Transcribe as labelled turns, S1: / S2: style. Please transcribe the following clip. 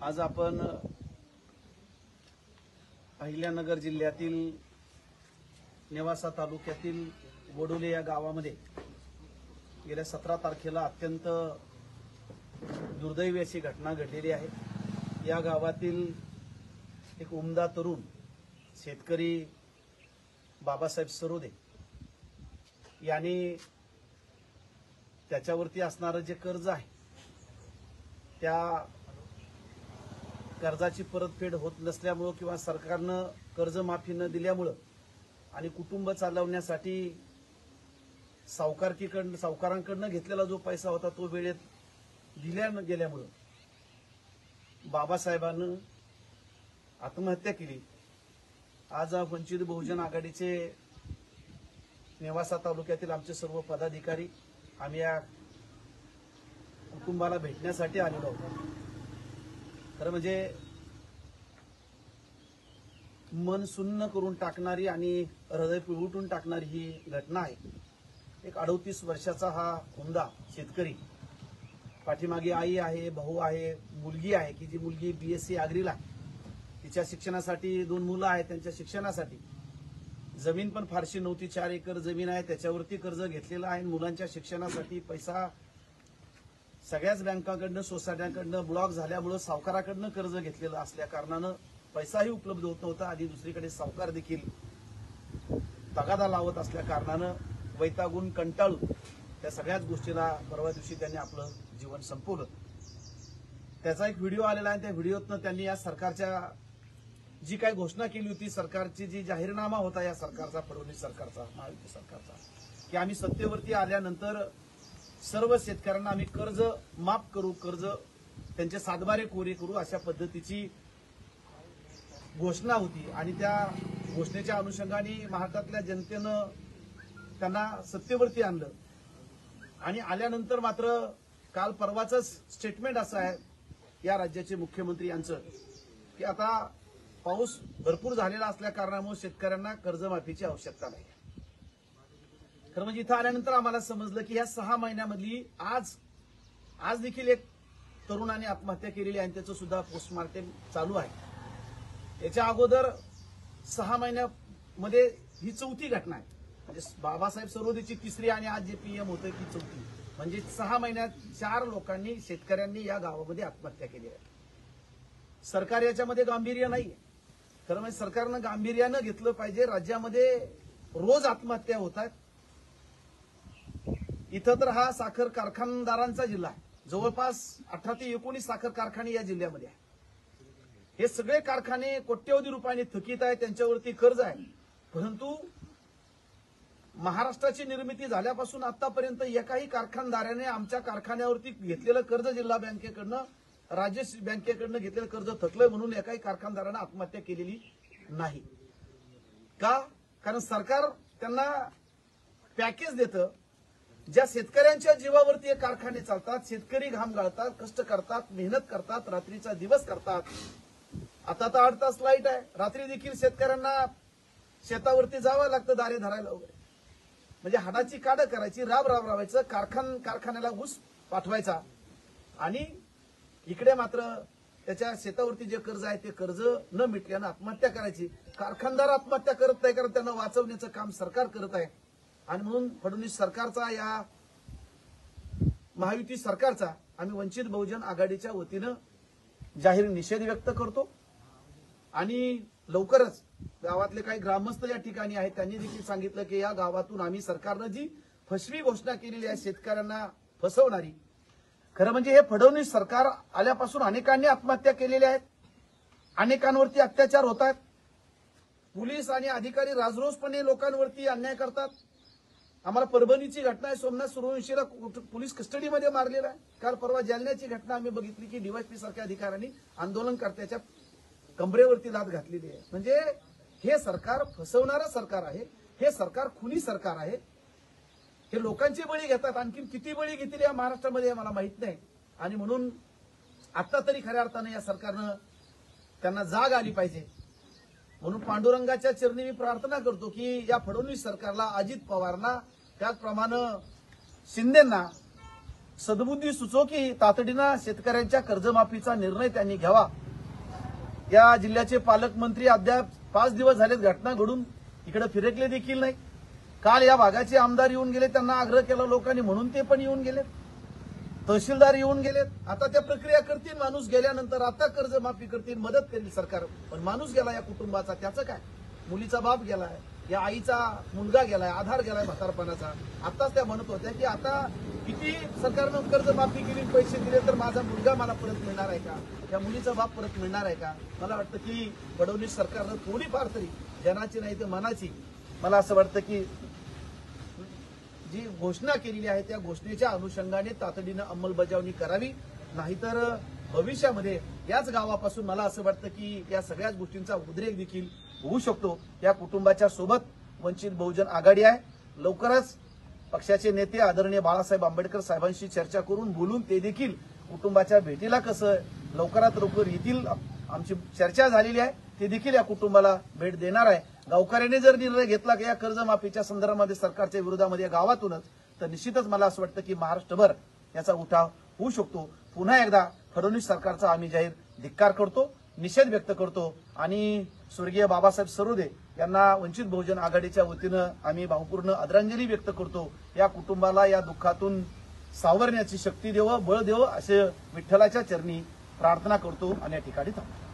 S1: आज आपण अहिल्यानगर जिल्ह्यातील नेवासा तालुक्यातील वडोले या गावामध्ये गेल्या 17 तारखेला अत्यंत दुर्दैवी अशी घटना घडलेली आहे। या गावातील एक उमदा तरुण शेतकरी बाबासाहेब सरोदे यांनी त्याच्यावरती असणारे जे कर्ज आहे त्या कर्जाची परतफेड होत नसल्यामुळे किंवा सरकारनं कर्जमाफी न दिल्यामुळे आणि कुटुंब चालवण्यासाठी सावकारांकडून घेतलेला जो पैसा होता तो वेळेत दिल्या न गेल्यामुळे बाबासाहेबांनी आत्महत्या केली। आज वंचित बहुजन आघाडीचे नेवासा तालुक्यातील आमचे सर्व पदाधिकारी आम्ही या कुटुंबाला भेटण्यासाठी आलेलो आहोत। खरं म्हणजे मन सुन्न करून टाकणारी आणि हृदय पिळवटून टाकणारी ही घटना आहे। एक 38 वर्षाचा हा उमदा शेतकरी, पाठीमागे आई आहे, भाऊ आहे, मुलगी आहे की जी मुलगी BSc आगरीला, तिच्या शिक्षणासाठी 2 मुलं आहेत, त्यांच्या शिक्षणासाठी जमीन पण फारशी नव्हती, 4 एकर जमीन आहे, त्याच्यावरती कर्ज घेतलेलं आहे। मुलांच्या शिक्षणासाठी पैसा सगळ्याच बँकांकडनं सोसायट्यांकडनं ब्लॉक झाल्यामुळे सावकाराकडनं कर्ज घेतलेलं असल्या कारणानं पैसाही उपलब्ध होत नव्हता आणि दुसरीकडे सावकार देखील तगादा लावत असल्या कारणानं वैतागून कंटाळून त्या सगळ्याच गोष्टीला परवा दिवशी त्यांनी आपलं जीवन संपवलं। त्याचा एक व्हिडिओ आलेला आहे। त्या व्हिडिओतनं त्यांनी या सरकारच्या जी काही घोषणा केली होती, सरकारची जी जाहीरनामा होता या सरकारचा, फडणवीस सरकारचा, महायुती सरकारचा, की आम्ही सत्तेवरती आल्यानंतर सर्व शेतकऱ्यांना आम्ही कर्ज माफ करू, कर्ज त्यांचे सातबारे कोरे करू, अशा पद्धतीची घोषणा होती। आणि त्या घोषणेच्या अनुषंगाने महाराष्ट्रातल्या जनतेनं त्यांना सत्तेवरती आणलं आणि आल्यानंतर मात्र काल परवाचं स्टेटमेंट असं आहे या राज्याचे मुख्यमंत्री यांचं की आता पाऊस भरपूर झालेला असल्या कारणामुळे शेतकऱ्यांना कर्जमाफीची आवश्यकता नाही। खरं म्हणजे इथं आल्यानंतर आम्हाला समजलं की या 6 महिन्यामधली आज देखील एक तरुणाने आत्महत्या केलेली आहे आणि त्याचं सुद्धा पोस्टमार्टम चालू आहे। याच्या अगोदर 6 महिन्यामध्ये ही 4थी घटना आहे। म्हणजे बाबासाहेब सरोदेची 3री आणि आज जे PM होतं ती 4थी, म्हणजे 6 महिन्यात 4 लोकांनी, शेतकऱ्यांनी या गावामध्ये आत्महत्या केली आहे। सरकार याच्यामध्ये गांभीर्य नाहीये। खरं म्हणजे सरकारनं गांभीर्यानं घेतलं पाहिजे। राज्यामध्ये रोज आत्महत्या होत आहेत। इथं तर हा साखर कारखानदारांचा जिल्हा आहे, जवळपास 18 ते 19 साखर कारखाने या जिल्ह्यामध्ये आहे। हे सगळे कारखाने कोट्यवधी रुपयांनी थकीत आहे, त्यांच्यावरती कर्ज आहे। परंतु महाराष्ट्राची निर्मिती झाल्यापासून आतापर्यंत एकाही कारखानदाराने आमच्या कारखान्यावरती घेतलेलं कर्ज जिल्हा बँकेकडनं, राज्य बँकेकडनं घेतलेलं कर्ज थकलंय म्हणून एकाही कारखानदारानं आत्महत्या केलेली नाही। का? कारण सरकार त्यांना पॅकेज देतं। ज्या शेतकऱ्यांच्या जीवावरती हे कारखाने चालतात, शेतकरी घाम गाळतात, कष्ट करतात, मेहनत करतात, रात्रीचा दिवस करतात। आता तर 8 तास लाईट आहे, रात्री देखील शेतकऱ्यांना शेतावरती जावं लागतं दारे धरायला वगैरे, म्हणजे हाडाची काढ करायची, राबायचं, कारखान्याला ऊस पाठवायचा आणि इकडे मात्र त्याच्या शेतावरती जे कर्ज आहे ते कर्ज न मिटल्यानं आत्महत्या करायची। कारखानदार आत्महत्या करत नाही, कारण त्यांना वाचवण्याचं काम सरकार करत आहे। आणि म्हणून फडणवीस सरकारचा, या महायुती सरकारचा आम्ही वंचित बहुजन आघाडीच्या वतीनं जाहीर निषेध व्यक्त करतो। आणि लवकरच गावातले काही ग्रामस्थ या ठिकाणी आहेत, त्यांनी देखील सांगितलं की या गावातून आम्ही सरकारनं जी फसवी घोषणा केलेली आहे, शेतकऱ्यांना फसवणारी, खरं म्हणजे हे फडणवीस सरकार आल्यापासून अनेकांनी आत्महत्या केलेल्या आहेत, अनेकांवरती अत्याचार होत आहेत। पोलीस आणि अधिकारी राजरोसपणे लोकांवरती अन्याय करतात। आम्हाला परभणीची घटना आहे, सोमनाथ सूर्यवंशीला पोलीस कस्टडीमध्ये मारलेला आहे। काल परवा जालन्याची घटना आम्ही बघितली की DYSP सारख्या अधिकाऱ्यांनी आंदोलनकर्त्याच्या कमरेवरती लाथ घातलेली आहे। म्हणजे हे सरकार फसवणारं सरकार आहे, हे सरकार खुनी सरकार आहे। हे लोकांचे बळी घेतात, आणखी किती बळी घेतील या महाराष्ट्रामध्ये मला माहित नाही। आणि म्हणून आता तरी खऱ्या अर्थानं या सरकारनं त्यांना जाग आली पाहिजे। म्हणून पांडुरंगाच्या चरणी मी प्रार्थना करतो की या फडणवीस सरकारला, अजित पवारना, त्याचप्रमाणे शिंदेंना सद्बुद्धी सुचो की तातडीनं शेतकऱ्यांच्या कर्जमाफीचा निर्णय त्यांनी घ्यावा। या जिल्ह्याचे पालकमंत्री अद्याप 5 दिवस झालेत घटना घडून इकडे फिरकले देखील नाही। काल या भागाचे आमदार येऊन गेले, त्यांना आग्रह केला लोकांनी म्हणून ते पण येऊन गेलेत, तहसीलदार येऊन गेलेत। आता त्या प्रक्रिया करतील, माणूस गेल्यानंतर आता कर्जमाफी करतील, मदत करेल सरकार। पण माणूस गेला या कुटुंबाचा, त्याचं काय? मुलीचा बाप गेलाय, या आईचा मुलगा गेलाय, आधार गेलाय म्हातारपणाचा। आताच त्या म्हणत होत्या की आता किती सरकारनं कर्जमाफी केली, पैसे दिले तर माझा मुलगा मला परत मिळणार आहे का, या मुलीचा बाप परत मिळणार आहे का? मला वाटतं की फडणवीस सरकारनं थोडीफार तरी जनाची नाही तर मनाची, मला असं वाटतं की जी घोषणा केलेली आहे त्या घोषणेच्या अनुषंगाने तातडीनं अंमलबजावणी करावी। नाहीतर भविष्यामध्ये याच गावापासून मला असं वाटतं की या सगळ्याच गोष्टींचा उद्रेक देखील होऊ शकतो। या कुटुंबाच्या सोबत वंचित बहुजन आघाडी आहे। लवकरच पक्षाचे नेते आदरणीय बाळासाहेब आंबेडकर साहेबांशी चर्चा करून बोलून ते देखील कुटुंबाच्या भेटीला कसं लवकरात लवकर येतील, आमची चर्चा झालेली आहे, ते देखील या कुटुंबाला भेट देणार आहे। गावकऱ्यांनी जर निर्णय घेतला की या कर्जमाफीच्या संदर्भामध्ये सरकारच्या विरोधामध्ये गावातूनच, तर निश्चितच मला असं वाटतं की महाराष्ट्रभर याचा उठाव होऊ शकतो। पुन्हा एकदा फडणवीस सरकारचा आम्ही जाहीर धिक्कार करतो, निषेध व्यक्त करतो आणि स्वर्गीय बाबासाहेब सरोदे यांना वंचित बहुजन आघाडीच्या वतीनं आम्ही भावपूर्ण आदरांजली व्यक्त करतो। या कुटुंबाला या दुःखातून सावरण्याची शक्ती देव, बळ देव, असे विठ्ठलाच्या चरणी प्रार्थना करतो आणि या ठिकाणी थांबतो।